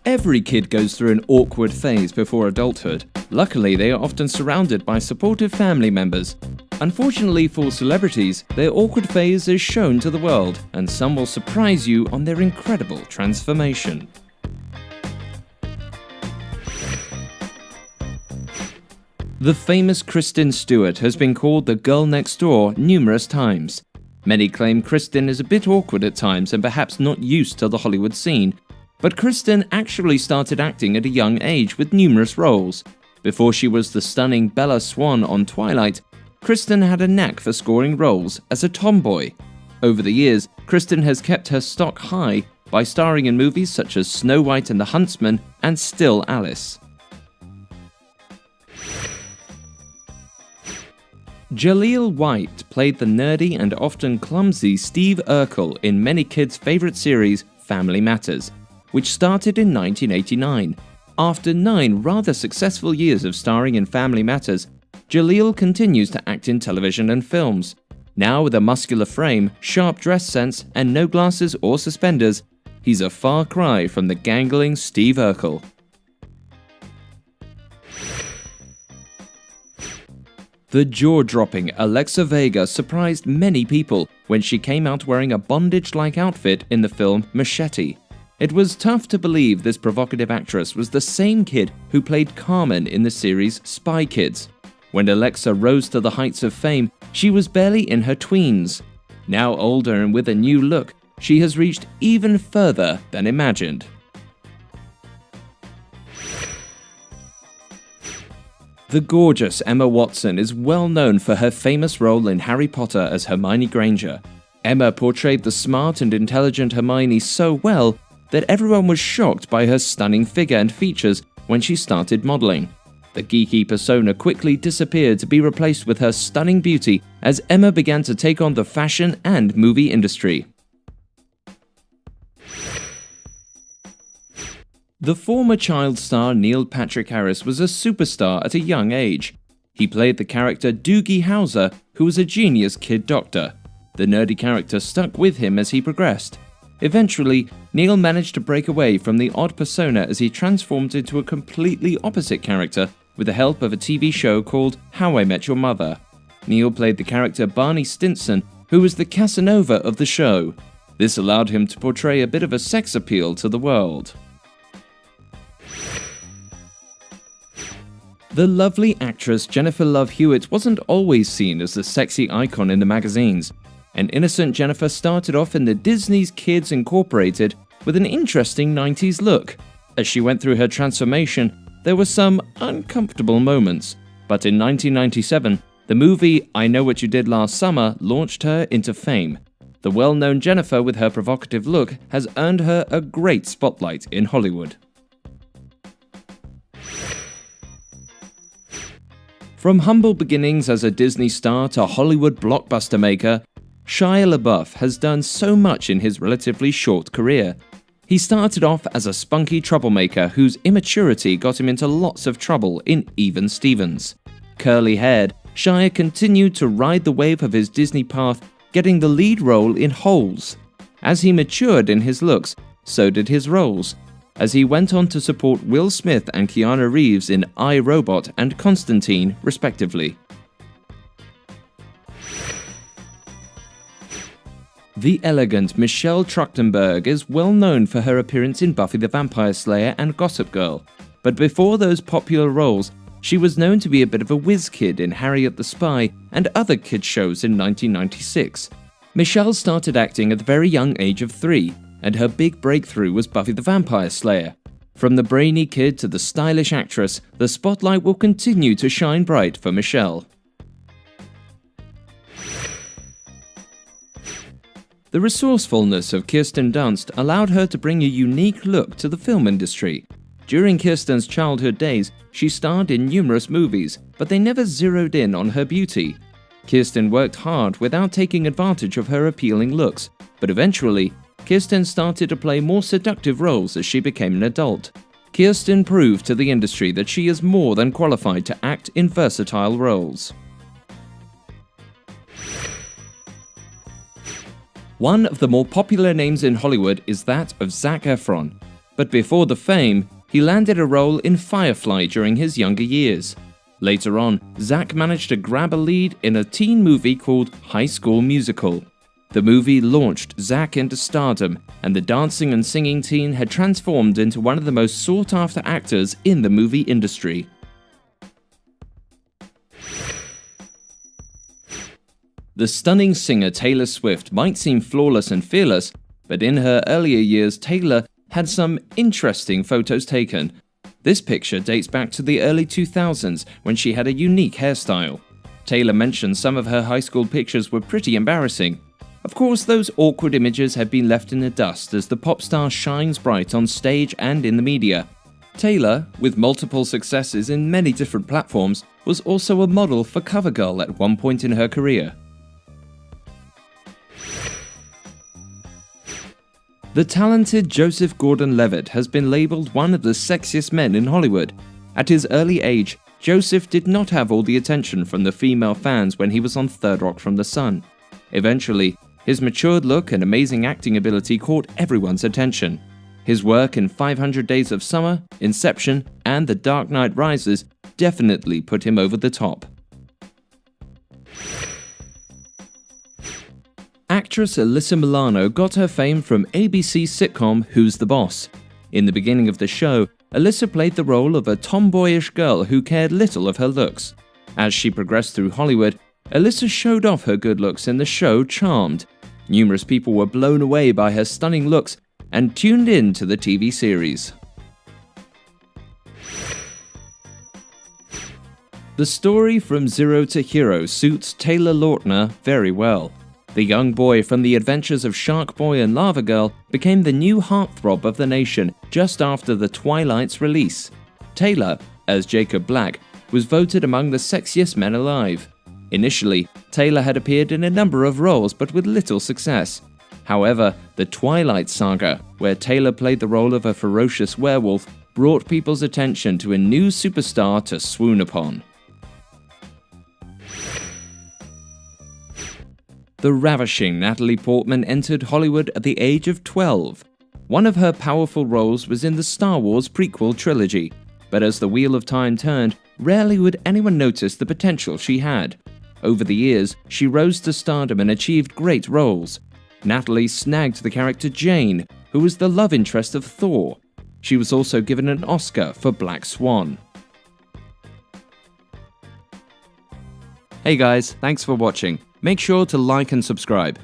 Every kid goes through an awkward phase before adulthood. Luckily, they are often surrounded by supportive family members. Unfortunately for celebrities, their awkward phase is shown to the world, and some will surprise you on their incredible transformation. The famous Kristen Stewart has been called the girl next door numerous times. Many claim Kristen is a bit awkward at times and perhaps not used to the Hollywood scene. But Kristen actually started acting at a young age with numerous roles. Before she was the stunning Bella Swan on Twilight, Kristen had a knack for scoring roles as a tomboy. Over the years, Kristen has kept her stock high by starring in movies such as Snow White and the Huntsman and Still Alice. Jaleel White played the nerdy and often clumsy Steve Urkel in many kids' favorite series, Family Matters, which started in 1989. After 9 rather successful years of starring in Family Matters, Jaleel continues to act in television and films. Now with a muscular frame, sharp dress sense, and no glasses or suspenders, he's a far cry from the gangling Steve Urkel. The jaw-dropping Alexa Vega surprised many people when she came out wearing a bondage-like outfit in the film Machete. It was tough to believe this provocative actress was the same kid who played Carmen in the series Spy Kids. When Alexa rose to the heights of fame, she was barely in her tweens. Now older and with a new look, she has reached even further than imagined. The gorgeous Emma Watson is well known for her famous role in Harry Potter as Hermione Granger. Emma portrayed the smart and intelligent Hermione so well that everyone was shocked by her stunning figure and features when she started modeling. The geeky persona quickly disappeared to be replaced with her stunning beauty as Emma began to take on the fashion and movie industry. The former child star Neil Patrick Harris was a superstar at a young age. He played the character Doogie Howser, who was a genius kid doctor. The nerdy character stuck with him as he progressed. Eventually, Neil managed to break away from the odd persona as he transformed into a completely opposite character with the help of a TV show called How I Met Your Mother. Neil played the character Barney Stinson, who was the Casanova of the show. This allowed him to portray a bit of a sex appeal to the world. The lovely actress Jennifer Love Hewitt wasn't always seen as the sexy icon in the magazines. An innocent Jennifer started off in the Disney's Kids Incorporated with an interesting 90s look. As she went through her transformation, there were some uncomfortable moments. But in 1997, the movie I Know What You Did Last Summer launched her into fame. The well-known Jennifer with her provocative look has earned her a great spotlight in Hollywood. From humble beginnings as a Disney star to Hollywood blockbuster maker, Shia LaBeouf has done so much in his relatively short career. He started off as a spunky troublemaker whose immaturity got him into lots of trouble in Even Stevens. Curly-haired, Shia continued to ride the wave of his Disney path, getting the lead role in Holes. As he matured in his looks, so did his roles, as he went on to support Will Smith and Keanu Reeves in I, Robot and Constantine, respectively. The elegant Michelle Trachtenberg is well known for her appearance in Buffy the Vampire Slayer and Gossip Girl, but before those popular roles, she was known to be a bit of a whiz kid in Harriet the Spy and other kids shows in 1996. Michelle started acting at the very young age of 3, and her big breakthrough was Buffy the Vampire Slayer. From the brainy kid to the stylish actress, the spotlight will continue to shine bright for Michelle. The resourcefulness of Kirsten Dunst allowed her to bring a unique look to the film industry. During Kirsten's childhood days, she starred in numerous movies, but they never zeroed in on her beauty. Kirsten worked hard without taking advantage of her appealing looks, but eventually, Kirsten started to play more seductive roles as she became an adult. Kirsten proved to the industry that she is more than qualified to act in versatile roles. One of the more popular names in Hollywood is that of Zac Efron. But before the fame, he landed a role in Firefly during his younger years. Later on, Zach managed to grab a lead in a teen movie called High School Musical. The movie launched Zach into stardom, and the dancing and singing teen had transformed into one of the most sought-after actors in the movie industry. The stunning singer Taylor Swift might seem flawless and fearless, but in her earlier years, Taylor had some interesting photos taken. This picture dates back to the early 2000s when she had a unique hairstyle. Taylor mentioned some of her high school pictures were pretty embarrassing. Of course, those awkward images have been left in the dust as the pop star shines bright on stage and in the media. Taylor, with multiple successes in many different platforms, was also a model for CoverGirl at one point in her career. The talented Joseph Gordon-Levitt has been labeled one of the sexiest men in Hollywood. At his early age, Joseph did not have all the attention from the female fans when he was on Third Rock from the Sun. Eventually, his matured look and amazing acting ability caught everyone's attention. His work in 500 Days of Summer, Inception, and The Dark Knight Rises definitely put him over the top. Actress Alyssa Milano got her fame from ABC's sitcom Who's the Boss? In the beginning of the show, Alyssa played the role of a tomboyish girl who cared little of her looks. As she progressed through Hollywood, Alyssa showed off her good looks in the show Charmed. Numerous people were blown away by her stunning looks and tuned in to the TV series. The story from Zero to Hero suits Taylor Lautner very well. The young boy from the adventures of Shark Boy and Lava Girl became the new heartthrob of the nation just after the Twilight's release. Taylor, as Jacob Black, was voted among the sexiest men alive. Initially, Taylor had appeared in a number of roles but with little success. However, the Twilight Saga, where Taylor played the role of a ferocious werewolf, brought people's attention to a new superstar to swoon upon. The ravishing Natalie Portman entered Hollywood at the age of 12. One of her powerful roles was in the Star Wars prequel trilogy, but as the wheel of time turned, rarely would anyone notice the potential she had. Over the years, she rose to stardom and achieved great roles. Natalie snagged the character Jane, who was the love interest of Thor. She was also given an Oscar for Black Swan. Hey guys, thanks for watching. Make sure to like and subscribe.